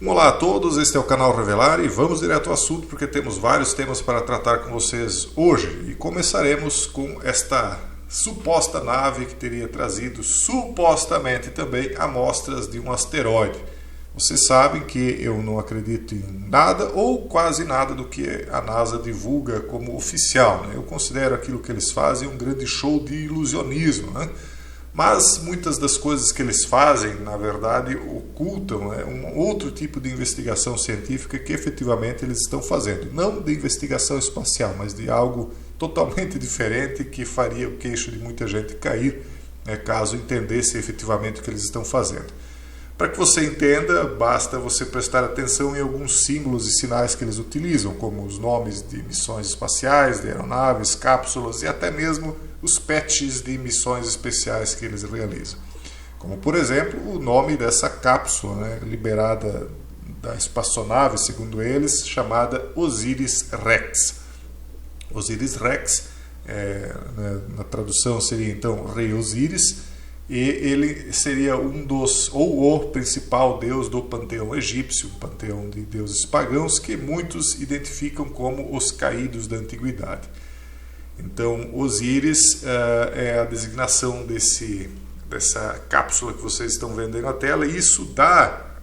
Olá a todos, este é o canal Revelar e vamos direto ao assunto porque temos vários temas para tratar com vocês hoje. E começaremos com esta suposta nave que teria trazido supostamente também amostras de um asteroide. Vocês sabem que eu não acredito em nada ou quase nada do que a NASA divulga como oficial, né? Eu considero aquilo que eles fazem um grande show de ilusionismo, né? Mas muitas das coisas que eles fazem, na verdade, ocultam um outro tipo de investigação científica que efetivamente eles estão fazendo. Não de investigação espacial, mas de algo totalmente diferente que faria o queixo de muita gente cair, né, caso entendesse efetivamente o que eles estão fazendo. Para que você entenda, basta você prestar atenção em alguns símbolos e sinais que eles utilizam, como os nomes de missões espaciais, de aeronaves, cápsulas e até mesmo os patches de missões especiais que eles realizam. Como, por exemplo, o nome dessa cápsula, né, liberada da espaçonave, segundo eles, chamada Osiris-Rex. Osiris-Rex, na tradução seria então Rei Osíris, e ele seria um dos, ou o principal deus do panteão egípcio, um panteão de deuses pagãos que muitos identificam como os caídos da antiguidade. Então, Osíris é a designação dessa cápsula que vocês estão vendo aí na tela, e isso dá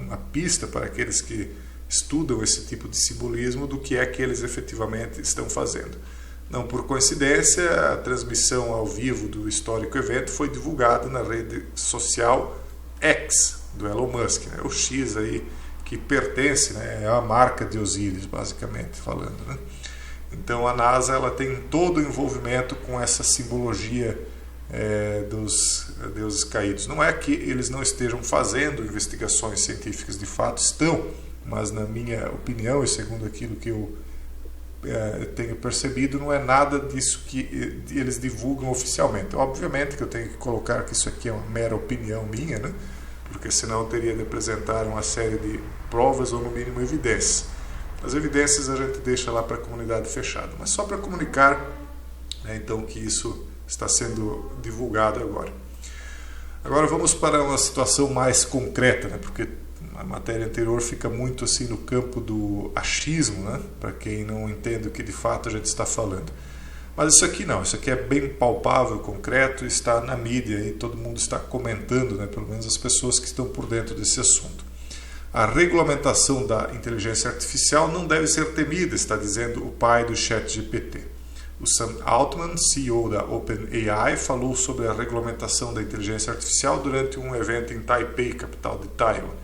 uma pista para aqueles que estudam esse tipo de simbolismo do que é que eles efetivamente estão fazendo. Não por coincidência, a transmissão ao vivo do histórico evento foi divulgada na rede social X do Elon Musk, né? O X aí que pertence, né, à marca de Osíris, basicamente falando, né? Então a NASA ela tem todo o envolvimento com essa simbologia dos deuses caídos. Não é que eles não estejam fazendo investigações científicas, de fato estão, mas na minha opinião e segundo aquilo que eu tenho percebido, não é nada disso que eles divulgam oficialmente. Obviamente que eu tenho que colocar que isso aqui é uma mera opinião minha, né? Porque senão eu teria de apresentar uma série de provas ou no mínimo evidências. As evidências a gente deixa lá para a comunidade fechada, mas só para comunicar, né, então, que isso está sendo divulgado agora. Agora vamos para uma situação mais concreta, né, porque a matéria anterior fica muito assim no campo do achismo, né, para quem não entende o que de fato a gente está falando. Mas isso aqui não, isso aqui é bem palpável, concreto, está na mídia e todo mundo está comentando, né, pelo menos as pessoas que estão por dentro desse assunto. A regulamentação da inteligência artificial não deve ser temida, está dizendo o pai do ChatGPT. O Sam Altman, CEO da OpenAI, falou sobre a regulamentação da inteligência artificial durante um evento em Taipei, capital de Taiwan.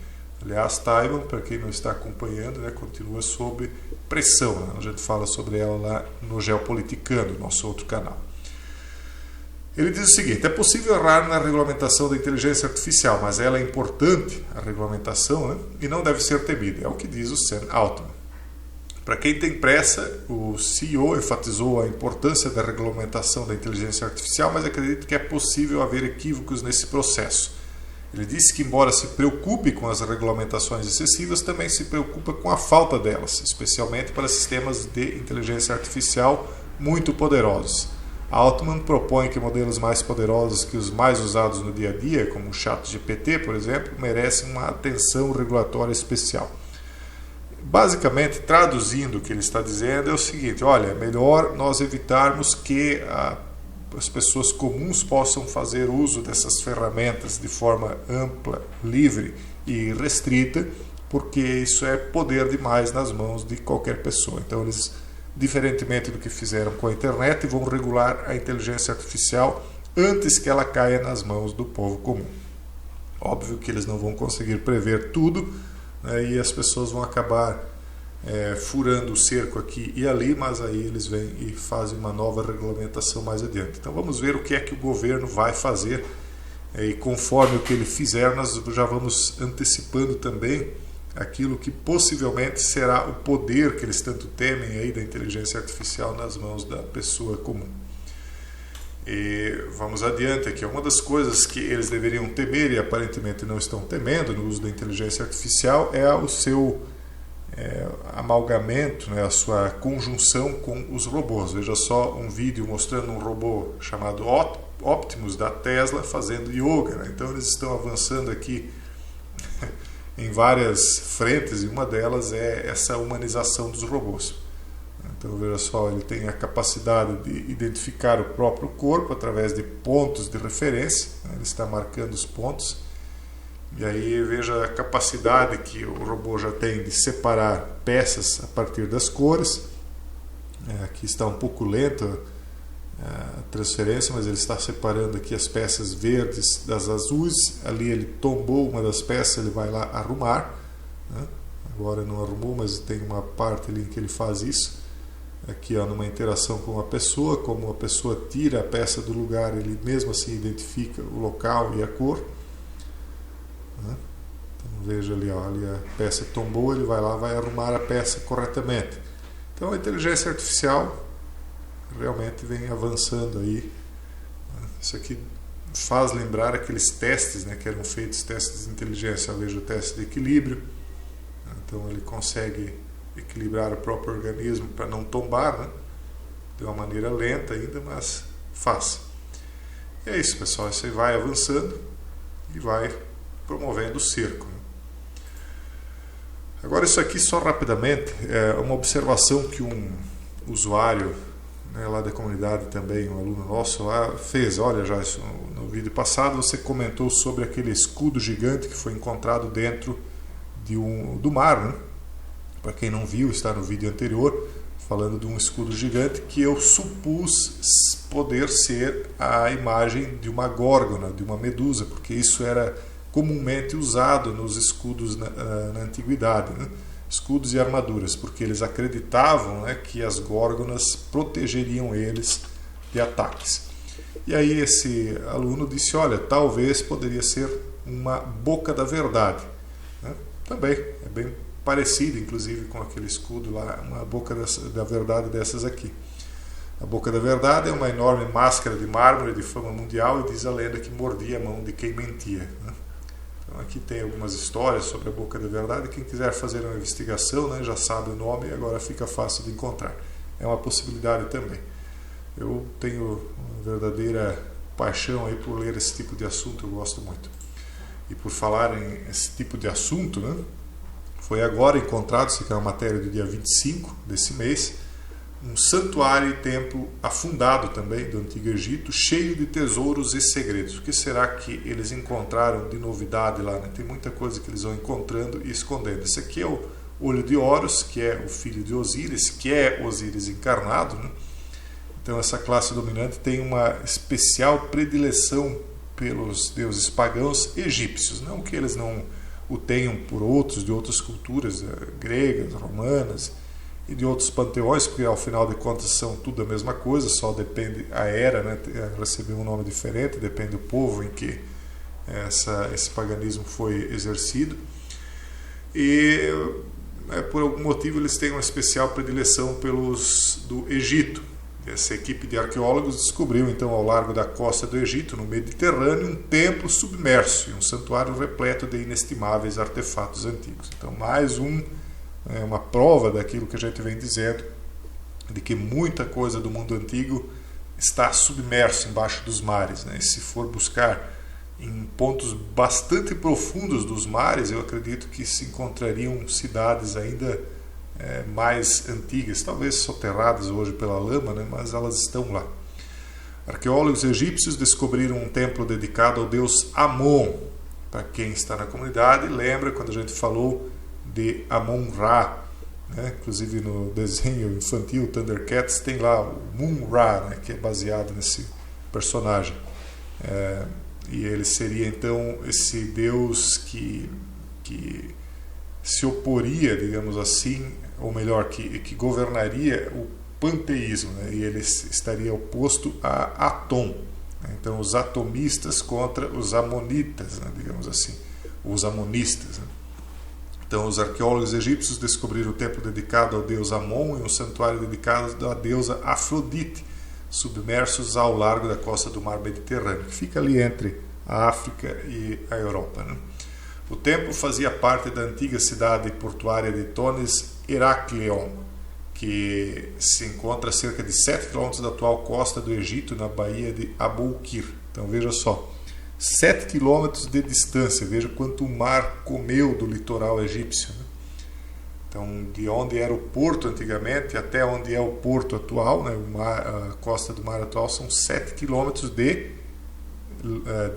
Aliás, Taiwan, para quem não está acompanhando, né, continua sob pressão, né? A gente fala sobre ela lá no Geopoliticando, nosso outro canal. Ele diz o seguinte: é possível errar na regulamentação da inteligência artificial, mas ela é importante, a regulamentação, né, e não deve ser temida. É o que diz o Sam Altman. Para quem tem pressa, o CEO enfatizou a importância da regulamentação da inteligência artificial, mas acredita que é possível haver equívocos nesse processo. Ele disse que, embora se preocupe com as regulamentações excessivas, também se preocupa com a falta delas, especialmente para sistemas de inteligência artificial muito poderosos. Altman propõe que modelos mais poderosos que os mais usados no dia a dia, como o ChatGPT, por exemplo, merecem uma atenção regulatória especial. Basicamente, traduzindo o que ele está dizendo, é o seguinte: olha, é melhor nós evitarmos que as pessoas comuns possam fazer uso dessas ferramentas de forma ampla, livre e restrita, porque isso é poder demais nas mãos de qualquer pessoa. Então eles, diferentemente do que fizeram com a internet, vão regular a inteligência artificial antes que ela caia nas mãos do povo comum. Óbvio que eles não vão conseguir prever tudo, né, e as pessoas vão acabar furando o cerco aqui e ali, mas aí eles vêm e fazem uma nova regulamentação mais adiante. Então vamos ver o que é que o governo vai fazer, e conforme o que ele fizer, nós já vamos antecipando também aquilo que possivelmente será o poder que eles tanto temem aí da inteligência artificial nas mãos da pessoa comum. E vamos adiante aqui. Uma das coisas que eles deveriam temer e aparentemente não estão temendo no uso da inteligência artificial é o seu amalgamento, né, a sua conjunção com os robôs. Veja só um vídeo mostrando um robô chamado Optimus da Tesla fazendo yoga, né? Então eles estão avançando aqui em várias frentes, e uma delas é essa humanização dos robôs. Então veja só, ele tem a capacidade de identificar o próprio corpo através de pontos de referência, né? Ele está marcando os pontos, e aí veja a capacidade que o robô já tem de separar peças a partir das cores. Aqui está um pouco lento a transferência, mas ele está separando aqui as peças verdes das azuis. Ali ele tombou uma das peças, ele vai lá arrumar, né? Agora não arrumou, mas tem uma parte ali em que ele faz isso. Aqui, ó, numa interação com a pessoa, como a pessoa tira a peça do lugar, ele mesmo assim identifica o local e a cor, né? Então veja ali, ó, ali a peça tombou, ele vai lá, vai arrumar a peça corretamente. Então a inteligência artificial realmente vem avançando aí. Isso aqui faz lembrar aqueles testes, né, que eram feitos, testes de inteligência. Veja o teste de equilíbrio. Então ele consegue equilibrar o próprio organismo para não tombar, né, de uma maneira lenta ainda, mas faz. E é isso, pessoal. Isso aí vai avançando e vai promovendo o cerco, né? Agora isso aqui só rapidamente é uma observação que um usuário, né, lá da comunidade também, um aluno nosso lá fez. Olha, já isso, no vídeo passado você comentou sobre aquele escudo gigante que foi encontrado dentro do mar, né? Para quem não viu, está no vídeo anterior, falando de um escudo gigante que eu supus poder ser a imagem de uma górgona, de uma medusa, porque isso era comumente usado nos escudos na antiguidade, né? Escudos e armaduras, porque eles acreditavam, né, que as górgonas protegeriam eles de ataques. E aí esse aluno disse, olha, talvez poderia ser uma boca da verdade, né? Também é bem parecido, inclusive, com aquele escudo lá, uma boca da verdade dessas aqui. A boca da verdade é uma enorme máscara de mármore de fama mundial, e diz a lenda que mordia a mão de quem mentia, né? Então aqui tem algumas histórias sobre a boca da verdade. Quem quiser fazer uma investigação, né, já sabe o nome, agora fica fácil de encontrar. É uma possibilidade também. Eu tenho uma verdadeira paixão aí por ler esse tipo de assunto, eu gosto muito. E por falar em esse tipo de assunto, né, foi agora encontrado, isso aqui é uma matéria do dia 25 desse mês, um santuário e templo afundado também do Antigo Egito, cheio de tesouros e segredos. O que será que eles encontraram de novidade lá, né? Tem muita coisa que eles vão encontrando e escondendo. Esse aqui é o olho de Horus, que é o filho de Osíris, que é Osíris encarnado, né? Então essa classe dominante tem uma especial predileção pelos deuses pagãos egípcios. Não que eles não o tenham por outros, de outras culturas, gregas, romanas, e de outros panteões, porque ao final de contas são tudo a mesma coisa, só depende a era, né, recebeu um nome diferente, depende do povo em que esse paganismo foi exercido. E por algum motivo eles têm uma especial predileção pelos do Egito. Essa equipe de arqueólogos descobriu então ao largo da costa do Egito, no Mediterrâneo, um templo submerso e um santuário repleto de inestimáveis artefatos antigos. Então mais uma prova daquilo que a gente vem dizendo, de que muita coisa do mundo antigo está submerso embaixo dos mares, né? E se for buscar em pontos bastante profundos dos mares, eu acredito que se encontrariam cidades ainda mais antigas, talvez soterradas hoje pela lama, né? Mas elas estão lá. Arqueólogos egípcios descobriram um templo dedicado ao deus Amon. Para quem está na comunidade, lembra quando a gente falou de Amon-Ra, né? Inclusive no desenho infantil Thundercats tem lá o Mun-Ra, né? Que é baseado nesse personagem, e ele seria então esse deus que se oporia, digamos assim, ou melhor, que governaria o panteísmo, né? E ele estaria oposto a Atom, né? Então os atomistas contra os amonitas, né? Digamos assim, os amonistas, né? Então os arqueólogos egípcios descobriram o templo dedicado ao deus Amon e um santuário dedicado à deusa Afrodite, submersos ao largo da costa do mar Mediterrâneo, que fica ali entre a África e a Europa, né? O templo fazia parte da antiga cidade portuária de Tones Herakleion, que se encontra a cerca de 7 km da atual costa do Egito, na baía de Aboukir. Então veja só, 7 quilômetros de distância. Veja quanto o mar comeu do litoral egípcio, né? Então, de onde era o porto antigamente até onde é o porto atual, né, a costa do mar atual, são 7 quilômetros de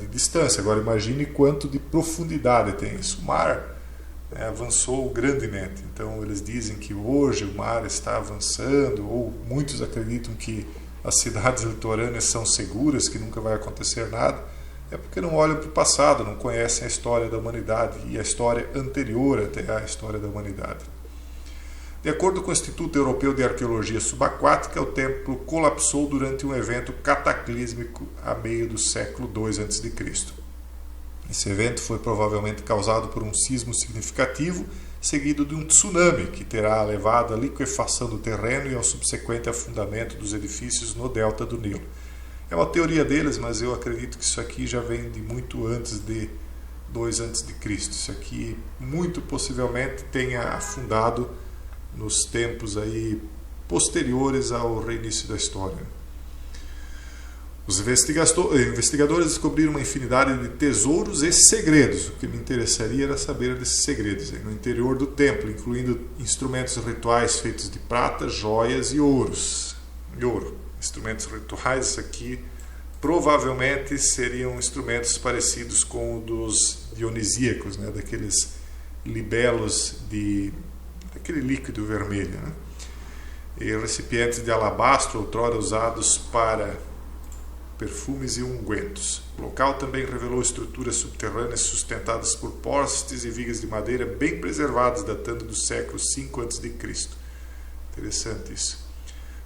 distância. Agora imagine quanto de profundidade tem isso. O mar avançou grandemente. Então eles dizem que hoje o mar está avançando, ou muitos acreditam que as cidades litorâneas são seguras, que nunca vai acontecer nada. É porque não olham para o passado, não conhecem a história da humanidade e a história anterior até a história da humanidade. De acordo com o Instituto Europeu de Arqueologia Subaquática, o templo colapsou durante um evento cataclísmico a meio do século II a.C. Esse evento foi provavelmente causado por um sismo significativo, seguido de um tsunami, que terá levado à liquefação do terreno e ao subsequente afundamento dos edifícios no delta do Nilo. É uma teoria deles, mas eu acredito que isso aqui já vem de muito antes de 2 a.C. Isso aqui muito possivelmente tenha afundado nos tempos aí posteriores ao reinício da história. Os investigadores descobriram uma infinidade de tesouros e segredos. O que me interessaria era saber desses segredos no interior do templo, incluindo instrumentos rituais feitos de prata, joias e ouro. Instrumentos rituais aqui provavelmente seriam instrumentos parecidos com os dos dionisíacos, né? Daqueles libelos daquele líquido vermelho, né? E recipientes de alabastro, outrora usados para perfumes e ungüentos. O local também revelou estruturas subterrâneas sustentadas por postes e vigas de madeira bem preservadas, datando do século V a.C. Interessante isso.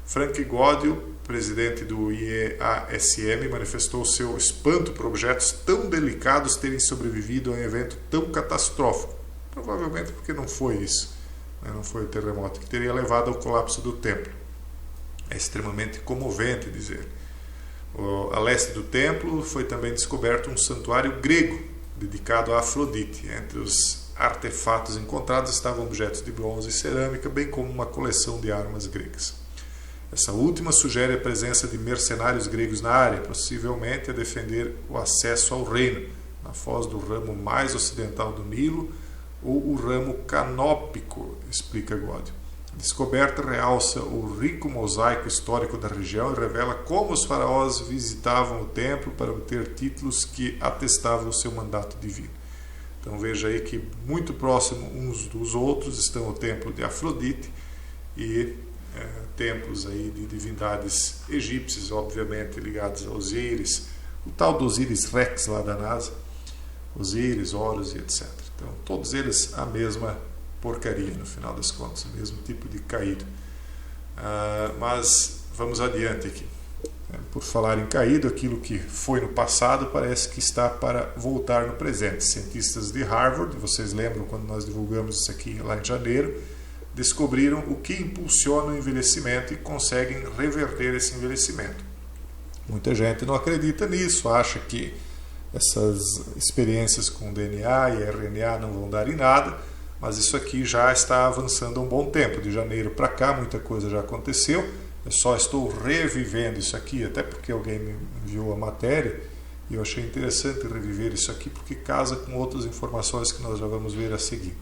Frank Godil, presidente do IEASM, manifestou seu espanto por objetos tão delicados terem sobrevivido a um evento tão catastrófico. Provavelmente porque não foi isso. Não foi o terremoto que teria levado ao colapso do templo. É extremamente comovente dizer. A leste do templo foi também descoberto um santuário grego dedicado a Afrodite. Entre os artefatos encontrados estavam objetos de bronze e cerâmica, bem como uma coleção de armas gregas. Essa última sugere a presença de mercenários gregos na área, possivelmente a defender o acesso ao reino, na foz do ramo mais ocidental do Nilo, ou o ramo canópico, explica Godil. A descoberta realça o rico mosaico histórico da região e revela como os faraós visitavam o templo para obter títulos que atestavam o seu mandato divino. Então veja aí que muito próximo uns dos outros estão o templo de Afrodite e templos aí de divindades egípcias, obviamente ligados a Osíris, o tal do Osíris Rex lá da NASA, Osíris, Horus e etc. Então, todos eles a mesma porcaria, no final das contas, o mesmo tipo de caído. Mas vamos adiante aqui. Por falar em caído, aquilo que foi no passado parece que está para voltar no presente. Cientistas de Harvard, vocês lembram quando nós divulgamos isso aqui lá em janeiro, descobriram o que impulsiona o envelhecimento e conseguem reverter esse envelhecimento. Muita gente não acredita nisso, acha que essas experiências com DNA e RNA não vão dar em nada, mas isso aqui já está avançando há um bom tempo. De janeiro para cá, muita coisa já aconteceu. Eu só estou revivendo isso aqui, até porque alguém me enviou a matéria e eu achei interessante reviver isso aqui, porque casa com outras informações que nós já vamos ver a seguir.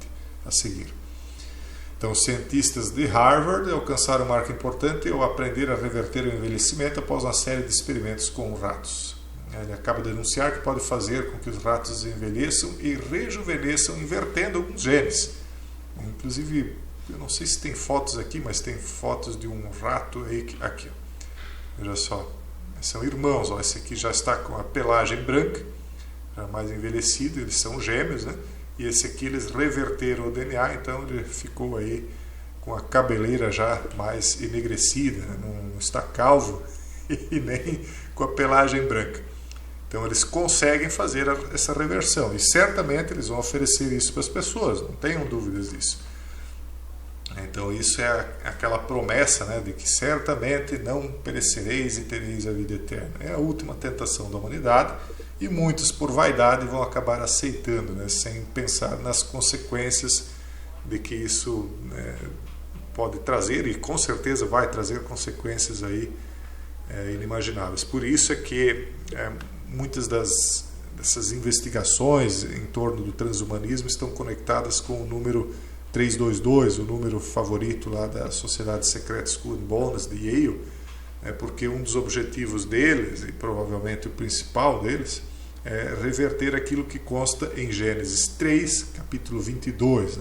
Então, os cientistas de Harvard alcançaram uma marca importante ao aprender a reverter o envelhecimento após uma série de experimentos com ratos. Ele acaba de anunciar que pode fazer com que os ratos envelheçam e rejuvenesçam invertendo alguns genes. Inclusive, eu não sei se tem fotos aqui, mas tem fotos de um rato aqui. Veja só, são irmãos. Esse aqui já está com a pelagem branca, já mais envelhecido, eles são gêmeos, né? E esse aqui eles reverteram o DNA, então ele ficou aí com a cabeleira já mais enegrecida, né? Não está calvo e nem com a pelagem branca. Então eles conseguem fazer essa reversão e certamente eles vão oferecer isso para as pessoas, não tenham dúvidas disso. Então isso é aquela promessa, né, de que certamente não perecereis e tereis a vida eterna. É a última tentação da humanidade e muitos por vaidade vão acabar aceitando, né, sem pensar nas consequências de que isso, né, pode trazer, e com certeza vai trazer consequências aí inimagináveis. Por isso é que muitas das dessas investigações em torno do transhumanismo estão conectadas com o número 322, o número favorito lá da Sociedade Secreta Skull and Bones de Yale, porque um dos objetivos deles, e provavelmente o principal deles, é reverter aquilo que consta em Gênesis 3, capítulo 22,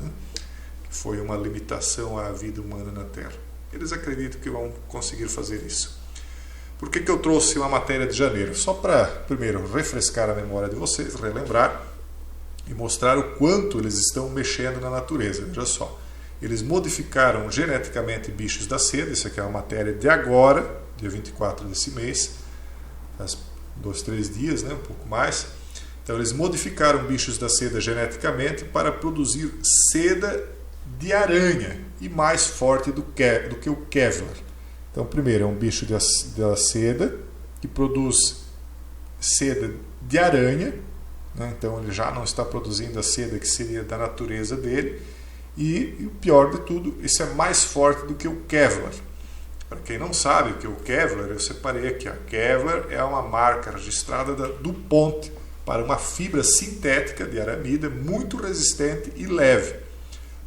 que foi uma limitação à vida humana na Terra. Eles acreditam que vão conseguir fazer isso. Por que eu trouxe uma matéria de janeiro? Só para, primeiro, refrescar a memória de vocês, relembrar e mostrar o quanto eles estão mexendo na natureza. Veja só, eles modificaram geneticamente bichos da seda, isso aqui é uma matéria de agora, dia 24 desse mês, faz 2, 3 dias, um pouco mais. Então eles modificaram bichos da seda geneticamente para produzir seda de aranha e mais forte do que o Kevlar. Então primeiro é um bicho da seda que produz seda de aranha, então ele já não está produzindo a seda que seria da natureza dele, e o pior de tudo, isso é mais forte do que o Kevlar. Para quem não sabe o que é o Kevlar, eu separei aqui. A Kevlar é uma marca registrada da DuPont para uma fibra sintética de aramida muito resistente e leve.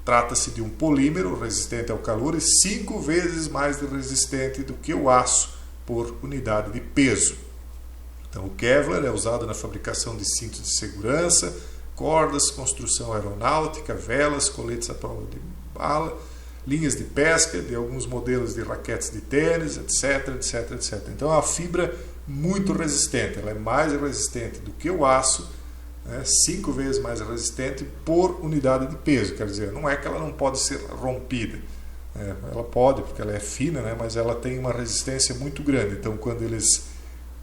Trata-se de um polímero resistente ao calor e 5 vezes mais resistente do que o aço por unidade de peso. Então, o Kevlar é usado na fabricação de cintos de segurança, cordas, construção aeronáutica, velas, coletes à prova de bala, linhas de pesca, de alguns modelos de raquetes de tênis, etc, etc, etc. Então é uma fibra muito resistente, ela é mais resistente do que o aço, 5 vezes mais resistente por unidade de peso, quer dizer, não é que ela não pode ser rompida, ela pode, porque ela é fina, mas ela tem uma resistência muito grande, então quando eles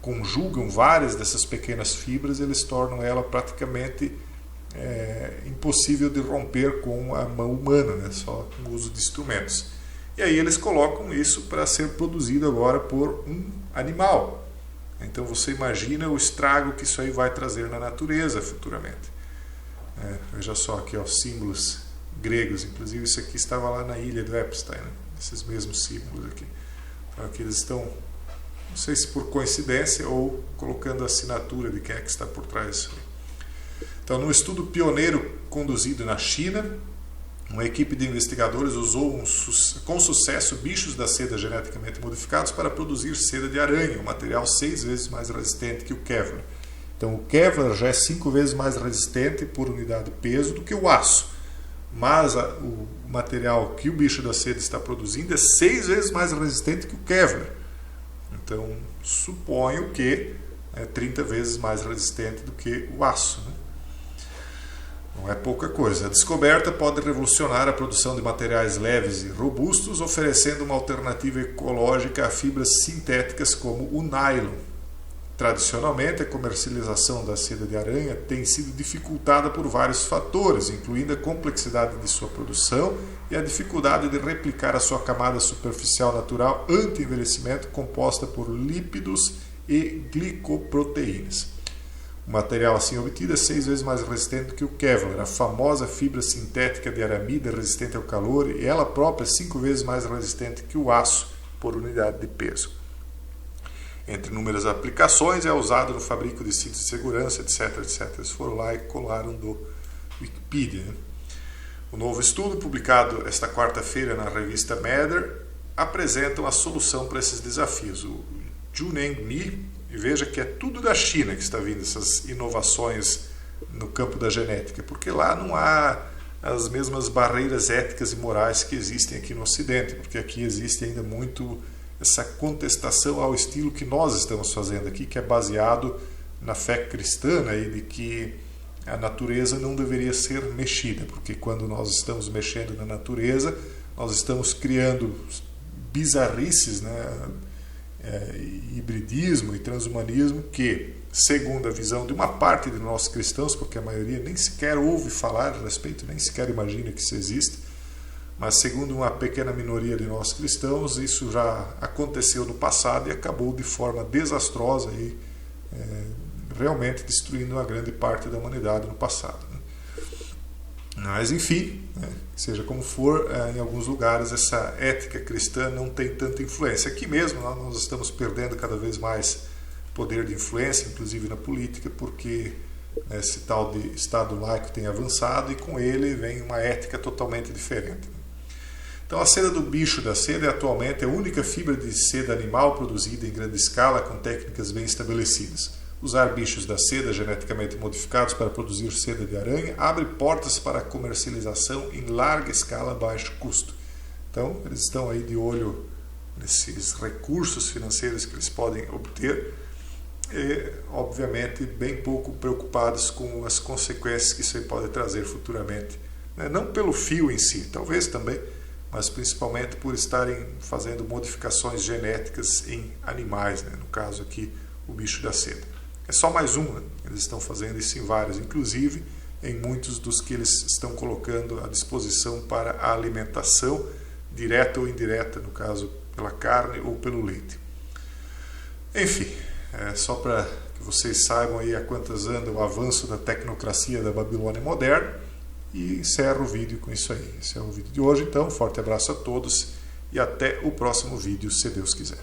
conjugam várias dessas pequenas fibras, eles tornam ela praticamente impossível de romper com a mão humana, só com o uso de instrumentos. E aí eles colocam isso para ser produzido agora por um animal. Então você imagina o estrago que isso aí vai trazer na natureza futuramente. Veja só aqui, símbolos gregos, inclusive isso aqui estava lá na ilha do Epstein, esses mesmos símbolos aqui. Então aqui eles estão, não sei se por coincidência ou colocando a assinatura de quem é que está por trás disso aí. Então, num estudo pioneiro conduzido na China, uma equipe de investigadores usou com sucesso bichos da seda geneticamente modificados para produzir seda de aranha, um material 6 vezes mais resistente que o Kevlar. Então, o Kevlar já é 5 vezes mais resistente por unidade de peso do que o aço, mas o material que o bicho da seda está produzindo é 6 vezes mais resistente que o Kevlar. Então, suponho que é 30 vezes mais resistente do que o aço, Não é pouca coisa. A descoberta pode revolucionar a produção de materiais leves e robustos, oferecendo uma alternativa ecológica a fibras sintéticas como o nylon. Tradicionalmente, a comercialização da seda de aranha tem sido dificultada por vários fatores, incluindo a complexidade de sua produção e a dificuldade de replicar a sua camada superficial natural anti-envelhecimento composta por lípidos e glicoproteínas. O material assim obtido é 6 vezes mais resistente do que o Kevlar, a famosa fibra sintética de aramida resistente ao calor, e ela própria é 5 vezes mais resistente que o aço por unidade de peso. Entre inúmeras aplicações, é usado no fabrico de cintos de segurança, etc, etc. Eles foram lá e colaram do Wikipedia. O novo estudo, publicado esta quarta-feira na revista Matter, apresenta uma solução para esses desafios. O Juneng Mi, e veja que é tudo da China que está vindo essas inovações no campo da genética, porque lá não há as mesmas barreiras éticas e morais que existem aqui no Ocidente, porque aqui existe ainda muito essa contestação ao estilo que nós estamos fazendo aqui, que é baseado na fé cristã e de que a natureza não deveria ser mexida, porque quando nós estamos mexendo na natureza, nós estamos criando bizarrices, hibridismo e transhumanismo que, segundo a visão de uma parte de nós cristãos, porque a maioria nem sequer ouve falar a respeito, nem sequer imagina que isso existe, mas segundo uma pequena minoria de nós cristãos, isso já aconteceu no passado e acabou de forma desastrosa e realmente destruindo uma grande parte da humanidade no passado. Mas enfim, seja como for, em alguns lugares essa ética cristã não tem tanta influência. Aqui mesmo nós estamos perdendo cada vez mais poder de influência, inclusive na política, porque esse tal de Estado laico tem avançado, e com ele vem uma ética totalmente diferente. Então a seda do bicho da seda é atualmente a única fibra de seda animal produzida em grande escala com técnicas bem estabelecidas. Usar bichos da seda geneticamente modificados para produzir seda de aranha abre portas para a comercialização em larga escala a baixo custo. Então eles estão aí de olho nesses recursos financeiros que eles podem obter e, obviamente, bem pouco preocupados com as consequências que isso aí pode trazer futuramente. Não pelo fio em si, talvez também, mas principalmente por estarem fazendo modificações genéticas em animais, no caso aqui o bicho da seda. É só mais um, eles estão fazendo isso em vários, inclusive em muitos dos que eles estão colocando à disposição para a alimentação, direta ou indireta, no caso pela carne ou pelo leite. Enfim, só para que vocês saibam aí a quantas anda o avanço da tecnocracia da Babilônia moderna, e encerro o vídeo com isso aí. Esse é o vídeo de hoje, então forte abraço a todos e até o próximo vídeo, se Deus quiser.